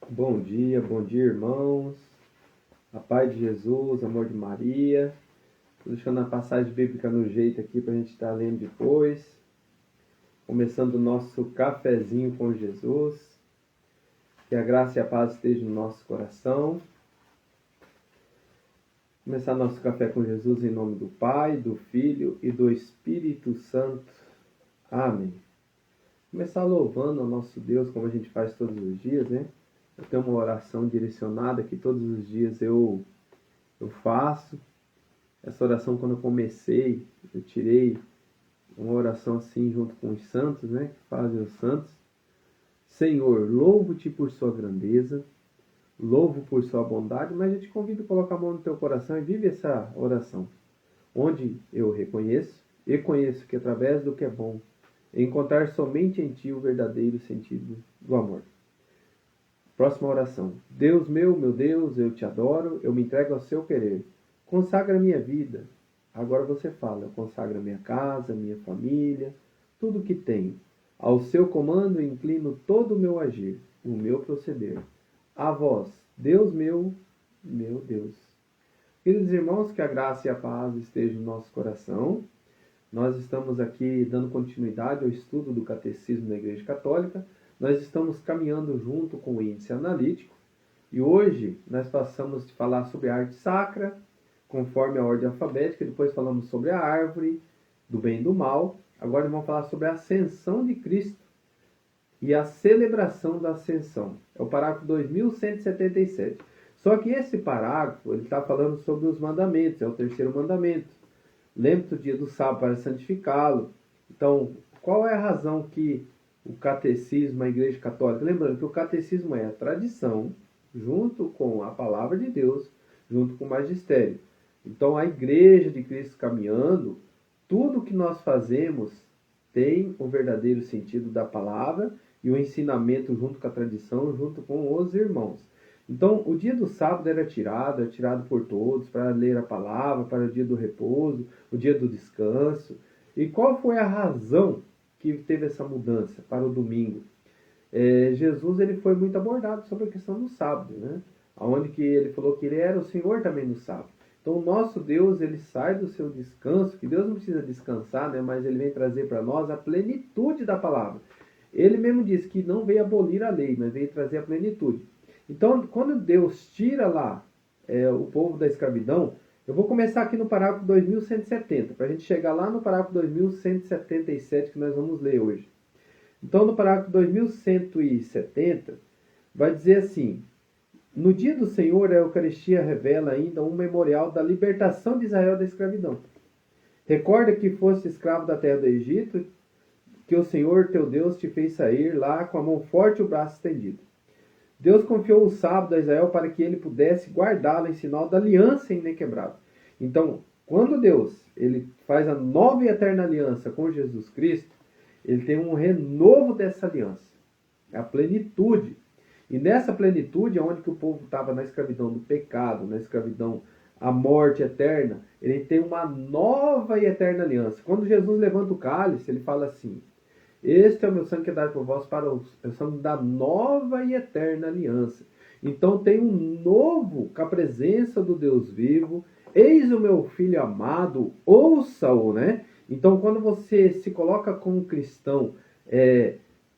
Bom dia, irmãos. A paz de Jesus, amor de Maria. Estou deixando a passagem bíblica no jeito aqui para a gente estar lendo depois. Começando o nosso cafezinho com Jesus. Que a graça e a paz estejam no nosso coração. Começar nosso café com Jesus em nome do Pai, do Filho e do Espírito Santo. Amém. Começar louvando ao nosso Deus como a gente faz todos os dias, né? Eu tenho uma oração direcionada que todos os dias eu faço. Essa oração, quando eu comecei, eu tirei uma oração assim junto com os santos, né? Que fazem os santos. Senhor, louvo-te por sua grandeza, louvo por sua bondade, mas eu te convido a colocar a mão no teu coração e vive essa oração. Onde eu reconheço e conheço que através do que é bom, encontrar somente em ti o verdadeiro sentido do amor. Próxima oração. Deus meu Deus, eu te adoro, eu me entrego ao seu querer. Consagra minha vida. Agora você fala, eu consagro minha casa, minha família, tudo que tenho. Ao seu comando inclino todo o meu agir, o meu proceder. A vós, Deus meu Deus. Queridos irmãos, que a graça e a paz estejam no nosso coração. Nós estamos aqui dando continuidade ao estudo do Catecismo da Igreja Católica. Nós estamos caminhando junto com o índice analítico e hoje nós passamos de falar sobre a arte sacra, conforme a ordem alfabética, depois falamos sobre a árvore do bem e do mal. Agora vamos falar sobre a ascensão de Cristo e a celebração da ascensão. É o parágrafo 2177. Só que esse parágrafo ele está falando sobre os mandamentos, é o terceiro mandamento. Lembre-te do dia do sábado para santificá-lo. Então, qual é a razão que o catecismo, a Igreja Católica, lembrando que o catecismo é a tradição, junto com a palavra de Deus, junto com o magistério. Então, a Igreja de Cristo caminhando, tudo que nós fazemos tem o verdadeiro sentido da palavra e o ensinamento junto com a tradição, junto com os irmãos. Então, o dia do sábado era tirado por todos, para ler a palavra, para o dia do repouso, o dia do descanso. E qual foi a razão que teve essa mudança para o domingo? Jesus ele foi muito abordado sobre a questão do sábado, né? Onde que ele falou que ele era o Senhor também no sábado. Então, o nosso Deus, ele sai do seu descanso, que Deus não precisa descansar, né? Mas ele vem trazer para nós a plenitude da palavra. Ele mesmo disse que não veio abolir a lei, mas veio trazer a plenitude. Então, quando Deus tira lá o povo da escravidão, eu vou começar aqui no parágrafo 2170, para a gente chegar lá no parágrafo 2177 que nós vamos ler hoje. Então, no parágrafo 2170, vai dizer assim: no dia do Senhor, a Eucaristia revela ainda um memorial da libertação de Israel da escravidão. Recorda que foste escravo da terra do Egito, que o Senhor teu Deus te fez sair lá com a mão forte e o braço estendido. Deus confiou o sábado a Israel para que ele pudesse guardá-lo em sinal da aliança inquebrável. Então, quando Deus ele faz a nova e eterna aliança com Jesus Cristo, ele tem um renovo dessa aliança, a plenitude. E nessa plenitude, onde que o povo estava na escravidão do pecado, na escravidão à morte eterna, ele tem uma nova e eterna aliança. Quando Jesus levanta o cálice, ele fala assim: este é o meu sangue que é dado por vós para o sangue da nova e eterna aliança. Então tem um novo com a presença do Deus vivo. Eis o meu filho amado, ouça-o, né? Então quando você se coloca como cristão,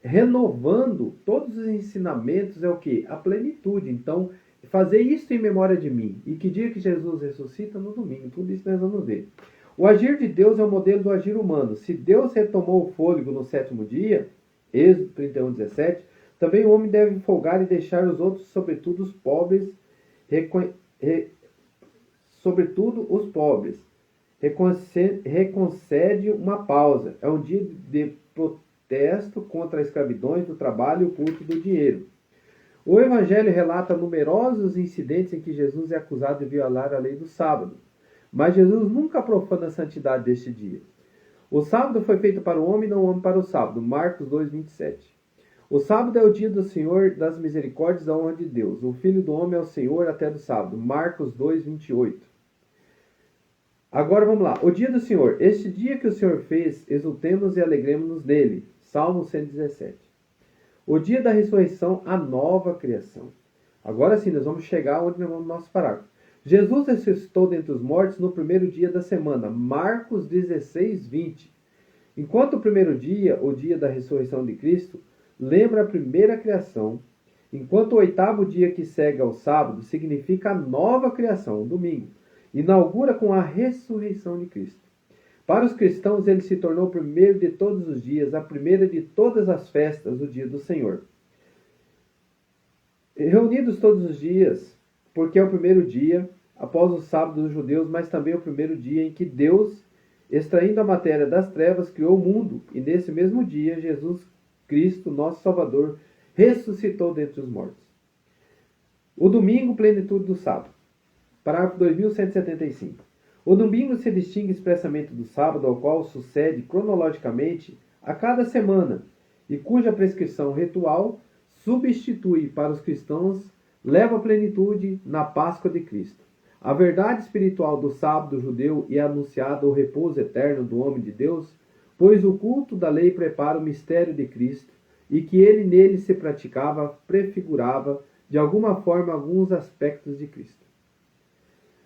renovando todos os ensinamentos, é o que? A plenitude. Então, fazer isso em memória de mim. E que dia que Jesus ressuscita? No domingo. Tudo isso nós vamos ver. O agir de Deus é o modelo do agir humano. Se Deus retomou o fôlego no sétimo dia, Êxodo 31:17, também o homem deve folgar e deixar os outros, sobretudo os pobres, reconcede uma pausa. É um dia de protesto contra as escravidões do trabalho e o culto do dinheiro. O Evangelho relata numerosos incidentes em que Jesus é acusado de violar a lei do sábado. Mas Jesus nunca profana a santidade deste dia. O sábado foi feito para o homem, não o homem para o sábado. Marcos 2:27. O sábado é o dia do Senhor das misericórdias da honra de Deus. O Filho do homem é o Senhor até do sábado. Marcos 2:28. Agora vamos lá. O dia do Senhor. Este dia que o Senhor fez, exultemos e alegremos-nos nele. Salmo 117. O dia da ressurreição, a nova criação. Agora sim, nós vamos chegar onde nós vamos no nosso parágrafo. Jesus ressuscitou dentre os mortos no primeiro dia da semana. Marcos 16, 20. Enquanto o primeiro dia, o dia da ressurreição de Cristo, lembra a primeira criação, enquanto o oitavo dia que segue ao sábado significa a nova criação, o domingo, inaugura com a ressurreição de Cristo. Para os cristãos, ele se tornou o primeiro de todos os dias, a primeira de todas as festas, o dia do Senhor. Reunidos todos os dias, porque é o primeiro dia, após o sábado dos judeus, mas também o primeiro dia em que Deus, extraindo a matéria das trevas, criou o mundo, e nesse mesmo dia, Jesus Cristo, nosso Salvador, ressuscitou dentre os mortos. O domingo, plenitude do sábado. Parágrafo 2175. O domingo se distingue expressamente do sábado, ao qual sucede cronologicamente a cada semana, e cuja prescrição ritual substitui para os cristãos, leva a plenitude na Páscoa de Cristo. A verdade espiritual do sábado judeu é anunciada o repouso eterno do homem de Deus, pois o culto da lei prepara o mistério de Cristo, e que ele nele se praticava, prefigurava, de alguma forma, alguns aspectos de Cristo.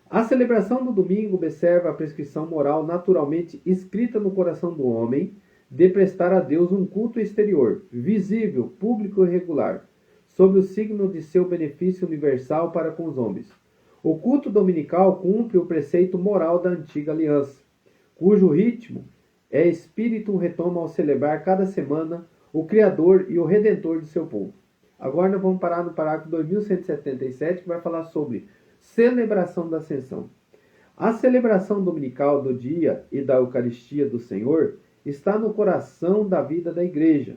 A celebração do domingo observa a prescrição moral naturalmente escrita no coração do homem de prestar a Deus um culto exterior, visível, público e regular, sob o signo de seu benefício universal para com os homens. O culto dominical cumpre o preceito moral da antiga aliança, cujo ritmo é espírito retoma ao celebrar cada semana o Criador e o Redentor de seu povo. Agora nós vamos parar no parágrafo 2177, que vai falar sobre celebração da Ascensão. A celebração dominical do dia e da Eucaristia do Senhor está no coração da vida da Igreja.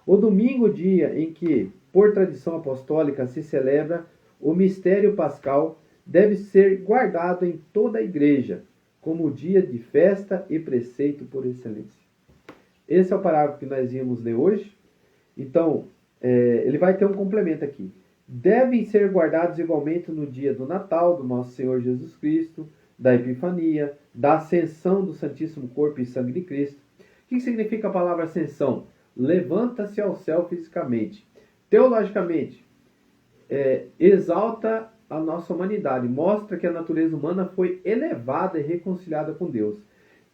O domingo, dia em que, por tradição apostólica, se celebra o mistério pascal, deve ser guardado em toda a Igreja, como dia de festa e preceito por excelência. Esse é o parágrafo que nós íamos ler hoje. Então, ele vai ter um complemento aqui. Devem ser guardados igualmente no dia do Natal, do nosso Senhor Jesus Cristo, da Epifania, da Ascensão do Santíssimo Corpo e Sangue de Cristo. O que significa a palavra ascensão? Levanta-se ao céu fisicamente. Teologicamente, exalta a nossa humanidade, mostra que a natureza humana foi elevada e reconciliada com Deus.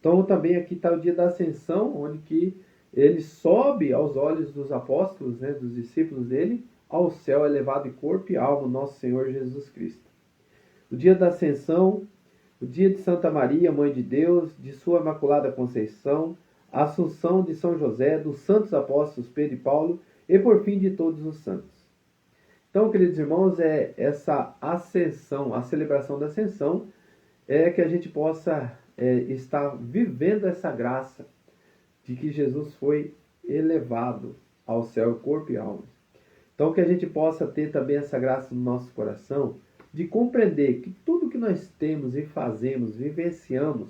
Então também aqui está o dia da Ascensão, onde que ele sobe aos olhos dos apóstolos, dos discípulos dele, ao céu elevado em corpo e alma, nosso Senhor Jesus Cristo. O dia da Ascensão, o dia de Santa Maria, Mãe de Deus, de sua Imaculada Conceição, a Assunção de São José, dos santos apóstolos Pedro e Paulo, e por fim de todos os santos. Então, queridos irmãos, essa ascensão, a celebração da ascensão, é que a gente possa estar vivendo essa graça de que Jesus foi elevado ao céu, corpo e alma. Então, que a gente possa ter também essa graça no nosso coração de compreender que tudo que nós temos e fazemos, vivenciamos,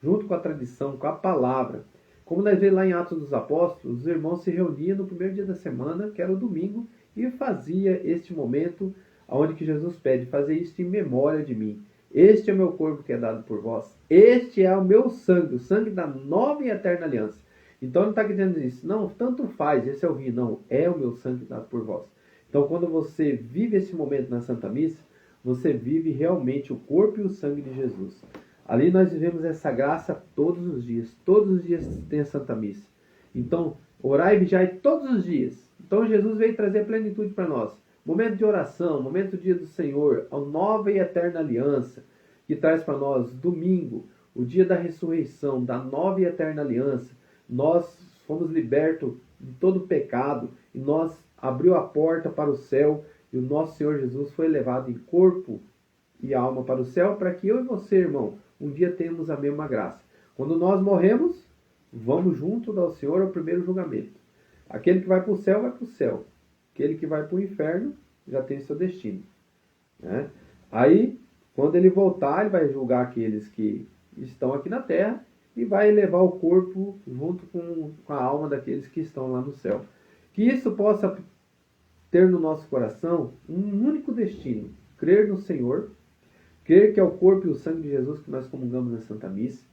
junto com a tradição, com a palavra, como nós vemos lá em Atos dos Apóstolos, os irmãos se reuniam no primeiro dia da semana, que era o domingo, e fazia este momento onde que Jesus pede, fazer isto em memória de mim. Este é o meu corpo que é dado por vós. Este é o meu sangue, o sangue da nova e eterna aliança. Então ele está dizendo isso. Não, tanto faz, esse é o vinho. Não, é o meu sangue dado por vós. Então quando você vive esse momento na Santa Missa, você vive realmente o corpo e o sangue de Jesus. Ali nós vivemos essa graça todos os dias. Todos os dias tem a Santa Missa. Então, orai e vigiai todos os dias. Então Jesus veio trazer plenitude para nós. Momento de oração, momento do dia do Senhor, a nova e eterna aliança, que traz para nós domingo, o dia da ressurreição, da nova e eterna aliança. Nós fomos libertos de todo pecado e nós abriu a porta para o céu e o nosso Senhor Jesus foi levado em corpo e alma para o céu, para que eu e você, irmão, um dia tenhamos a mesma graça. Quando nós morremos, vamos junto ao Senhor ao primeiro julgamento. Aquele que vai para o céu, vai para o céu. Aquele que vai para o inferno, já tem seu destino. Né? Aí, quando ele voltar, ele vai julgar aqueles que estão aqui na terra e vai levar o corpo junto com a alma daqueles que estão lá no céu. Que isso possa ter no nosso coração um único destino. Crer no Senhor, crer que é o corpo e o sangue de Jesus que nós comungamos na Santa Missa,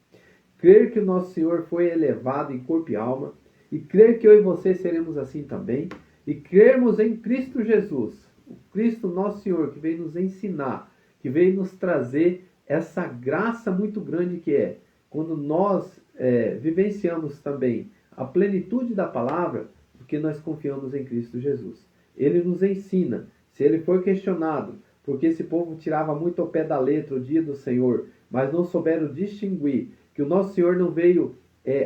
crer que o nosso Senhor foi elevado em corpo e alma, e crer que eu e você seremos assim também, e crermos em Cristo Jesus, o Cristo nosso Senhor, que veio nos ensinar, que veio nos trazer essa graça muito grande que é, quando nós vivenciamos também a plenitude da palavra, porque nós confiamos em Cristo Jesus. Ele nos ensina. Se ele foi questionado, porque esse povo tirava muito ao pé da letra o dia do Senhor, mas não souberam distinguir que o nosso Senhor não veio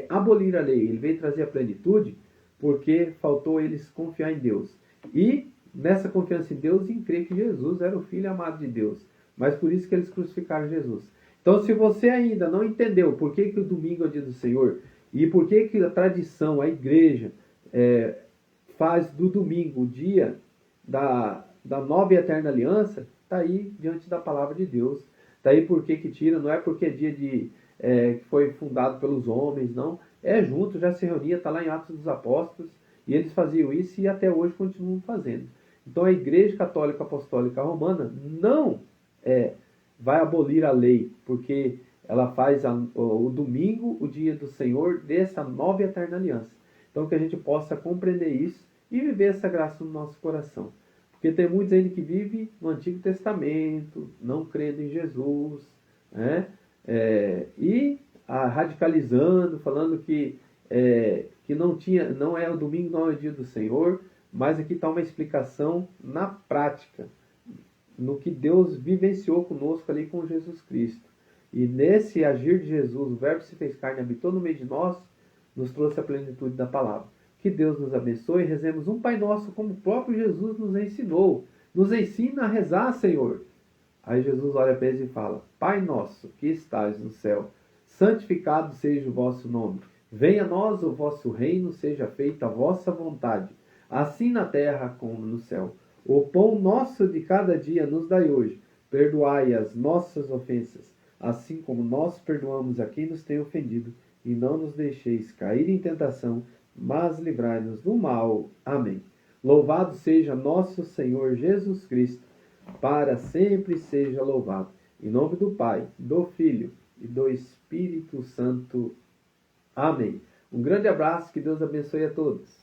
abolir a lei, ele veio trazer a plenitude, porque faltou eles confiar em Deus. E nessa confiança em Deus, em crer que Jesus era o Filho amado de Deus. Mas por isso que eles crucificaram Jesus. Então, se você ainda não entendeu por que o domingo é o dia do Senhor, e por que a tradição, a igreja, faz do domingo o dia da nova e eterna aliança, está aí diante da palavra de Deus. Está aí por que tira, não é porque é dia que foi fundado pelos homens, não. É junto, já se reunia, está lá em Atos dos Apóstolos, e eles faziam isso e até hoje continuam fazendo. Então a Igreja Católica Apostólica Romana não vai abolir a lei, porque ela faz o domingo, o dia do Senhor, dessa nova e eterna aliança. Então que a gente possa compreender isso e viver essa graça no nosso coração. Porque tem muitos ainda que vivem no Antigo Testamento, não crendo em Jesus, né? E radicalizando, falando que não é o domingo, não é o dia do Senhor, mas aqui está uma explicação na prática, no que Deus vivenciou conosco ali com Jesus Cristo. E nesse agir de Jesus, o Verbo se fez carne, habitou no meio de nós, nos trouxe a plenitude da palavra. Que Deus nos abençoe e rezemos um Pai Nosso como o próprio Jesus nos ensinou. Nos ensina a rezar, Senhor. Aí Jesus olha para eles e fala: Pai Nosso, que estás no céu, santificado seja o vosso nome. Venha a nós o vosso reino, seja feita a vossa vontade, assim na terra como no céu. O pão nosso de cada dia nos dai hoje. Perdoai as nossas ofensas, assim como nós perdoamos a quem nos tem ofendido. E não nos deixeis cair em tentação, mas livrai-nos do mal. Amém. Louvado seja nosso Senhor Jesus Cristo, para sempre seja louvado. Em nome do Pai, do Filho e do Espírito Santo. Amém. Um grande abraço, que Deus abençoe a todos.